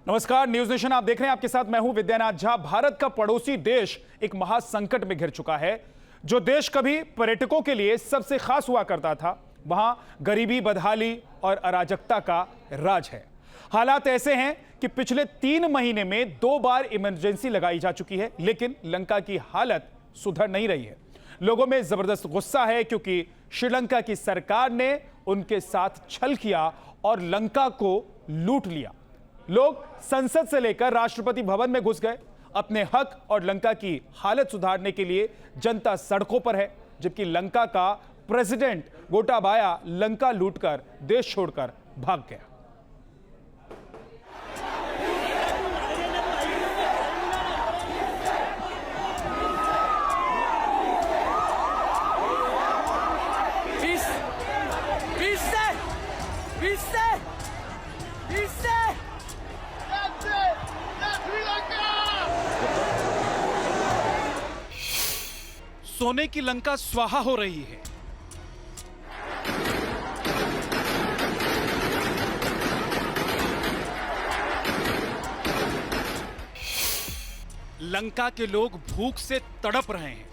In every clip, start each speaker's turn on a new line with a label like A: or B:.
A: नमस्कार, news nation आप देख रहे हैं। आपके साथ मैं हूं विद्यानाथ झा। भारत का पड़ोसी देश एक महासंकट में घिर चुका है। जो देश कभी पर्यटकों के लिए सबसे खास हुआ करता था, वहां गरीबी, बदहाली और अराजकता का राज है। हालात ऐसे हैं कि पिछले 3 महीने में 2 बार इमरजेंसी लगाई जा चुकी है, लेकिन लंका की हालत सुधर नहीं रही है। लोगों में जबरदस्त गुस्सा है क्योंकि श्रीलंका की सरकार ने उनके साथ छल किया और लंका को लूट लिया। लोग संसद से लेकर राष्ट्रपति भवन में घुस गए। अपने हक और लंका की हालत सुधारने के लिए जनता सड़कों पर है, जबकि लंका का प्रेसिडेंट गोटाबाया लंका लूटकर देश छोड़कर भाग गया। सोने की लंका स्वाहा हो रही है। लंका के लोग भूख से तड़प रहे हैं।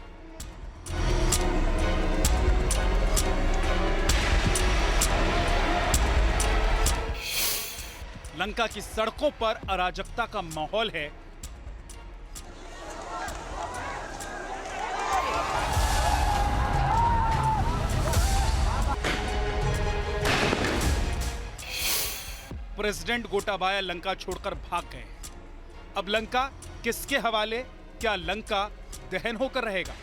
A: लंका की सड़कों पर अराजकता का माहौल है। प्रेसिडेंट गोटाबाया लंका छोड़कर भाग गए। अब लंका किसके हवाले? क्या लंका दहन होकर रहेगा?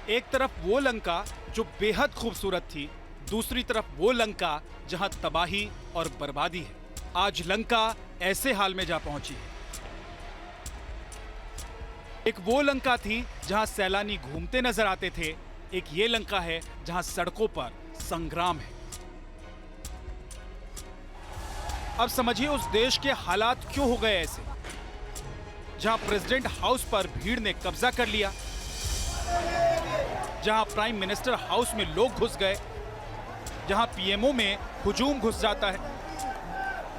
A: एक तरफ वो लंका जो बेहद खूबसूरत थी, दूसरी तरफ वो लंका जहां तबाही और बर्बादी है। आज लंका ऐसे हाल में जा पहुंची है। एक वो लंका थी जहां सैलानी घूमते नजर आते थे, एक ये लंका है जहां सड़कों पर संग्राम है। अब समझिए उस देश के हालात क्यों हो गए ऐसे, जहां प्रेसिडेंट हाउस पर भीड़ ने कब्जा कर लिया, जहां प्राइम मिनिस्टर हाउस में लोग घुस गए, जहां पीएमओ में हुजूम घुस जाता है,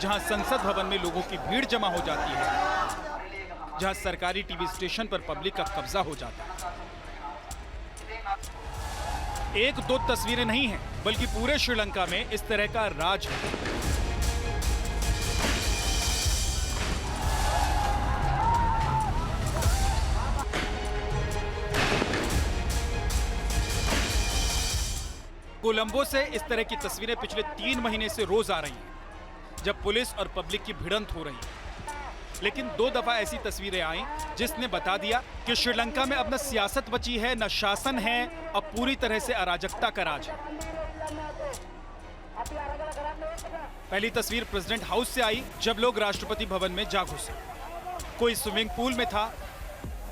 A: जहां संसद भवन में लोगों की भीड़ जमा हो जाती है, जहां सरकारी टीवी स्टेशन पर पब्लिक का कब्जा हो जाता है। 1-2 तस्वीरें नहीं हैं, बल्कि पूरे श्रीलंका में इस तरह का राज है। कोलंबो से इस तरह की तस्वीरें पिछले 3 महीने से रोज आ रही हैं, जब पुलिस और पब्लिक की भिड़ंत हो रही है। लेकिन 2 दफा ऐसी तस्वीरें आई जिसने बता दिया कि श्रीलंका में अब न सियासत बची है, न शासन है, अब पूरी तरह से अराजकता का राज है। पहली तस्वीर प्रेसिडेंट हाउस से आई, जब लोग राष्ट्रपति भवन में जा घुसे। कोई स्विमिंग पूल में था,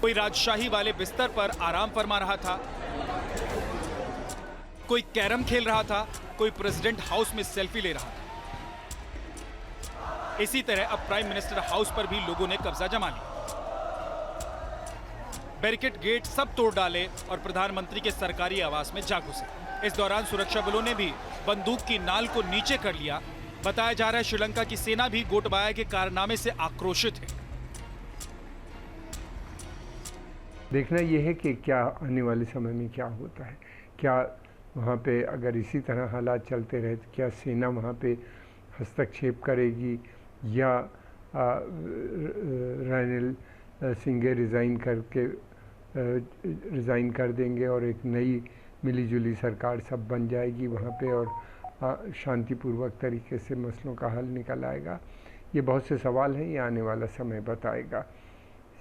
A: कोई राजशाही वाले बिस्तर पर आराम फरमा रहा था, कोई कैरम खेल रहा था, कोई प्रेसिडेंट हाउस में सेल्फी ले रहा था। इसी तरह अब प्राइम मिनिस्टर हाउस पर भी लोगों ने कब्जा जमा लिया। बैरिकेड गेट सब तोड़ डाले और प्रधानमंत्री के सरकारी आवास में जा घुसे। इस दौरान सुरक्षा बलों ने भी बंदूक की नाल को नीचे कर लिया। बताया जा रहा है श्रीलंका की सेना भी गोटाबाया के कारनामे से आक्रोशित है।
B: देखना यह है कि क्या आने वाले समय में क्या होता है। क्या वहाँ पे अगर इसी तरह हालात चलते रहे तो क्या सेना वहाँ पे हस्तक्षेप करेगी या रानिल सिंघे रिज़ाइन कर देंगे और एक नई मिलीजुली सरकार सब बन जाएगी वहाँ पे और शांतिपूर्वक तरीके से मसलों का हल निकल आएगा। ये बहुत से सवाल हैं, ये आने वाला समय बताएगा।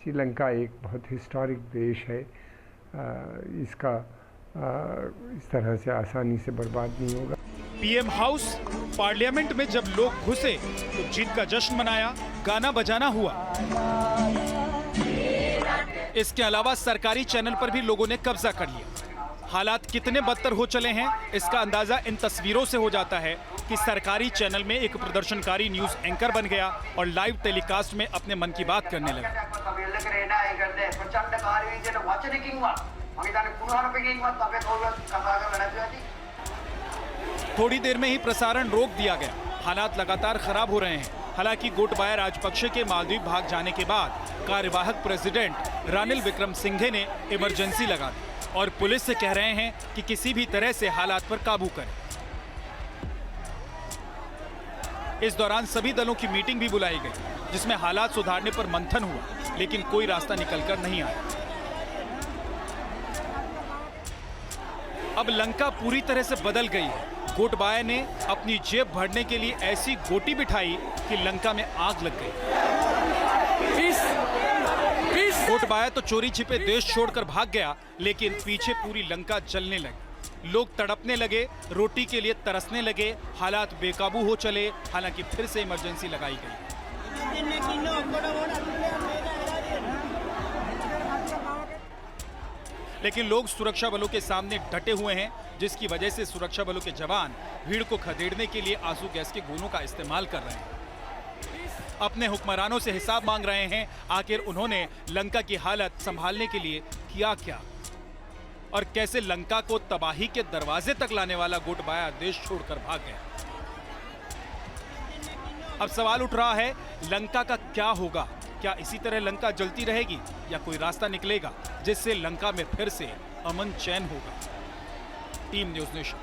B: श्रीलंका एक बहुत हिस्टोरिक देश है, इसका इस तरह से आसानी से बर्बाद नहीं होगा।
A: पीएम हाउस, पार्लियामेंट में जब लोग घुसे तो जीत का जश्न मनाया, गाना बजाना हुआ। इसके अलावा सरकारी चैनल पर भी लोगों ने कब्जा कर लिया। हालात कितने बदतर हो चले हैं इसका अंदाजा इन तस्वीरों से हो जाता है। कि सरकारी चैनल में एक प्रदर्शनकारी न्यूज एंकर बन गया और लाइव टेलीकास्ट में अपने मन की बात करने लगा। थोड़ी देर में ही प्रसारण रोक दिया गया। हालात लगातार खराब हो रहे हैं। हालांकि गोटबाया राजपक्षे के मालदीव भाग जाने के बाद कार्यवाहक प्रेसिडेंट रानिल विक्रमसिंघे ने इमरजेंसी लगा दी और पुलिस से कह रहे हैं कि किसी भी तरह से हालात पर काबू करें। इस दौरान सभी दलों की मीटिंग भी बुलाई गई, जिसमें हालात सुधारने पर मंथन हुआ, लेकिन कोई रास्ता निकलकर नहीं आया। अब लंका पूरी तरह से बदल गई है। गोटबाया ने अपनी जेब भरने के लिए ऐसी गोटी बिठाई कि लंका में आग लग गई। गोटबाया तो चोरी छिपे देश छोड़कर भाग गया, लेकिन पीछे पूरी लंका जलने लगी। लोग तड़पने लगे, रोटी के लिए तरसने लगे, हालात बेकाबू हो चले। हालांकि फिर से इमरजेंसी लगाई गई। लेकिन लोग सुरक्षा बलों के सामने डटे हुए हैं, जिसकी वजह से सुरक्षा बलों के जवान भीड़ को खदेड़ने के लिए आंसू गैस के गोलों का इस्तेमाल कर रहे हैं। अपने हुक्मरानों से हिसाब मांग रहे हैं, आखिर उन्होंने लंका की हालत संभालने के लिए किया क्या, और कैसे लंका को तबाही के दरवाजे तक लाने वाला गोटबाया देश छोड़कर भाग गया। अब सवाल उठ रहा है, लंका का क्या होगा? क्या इसी तरह लंका जलती रहेगी या कोई रास्ता निकलेगा जिससे लंका में फिर से अमन चैन होगा? Team news nation.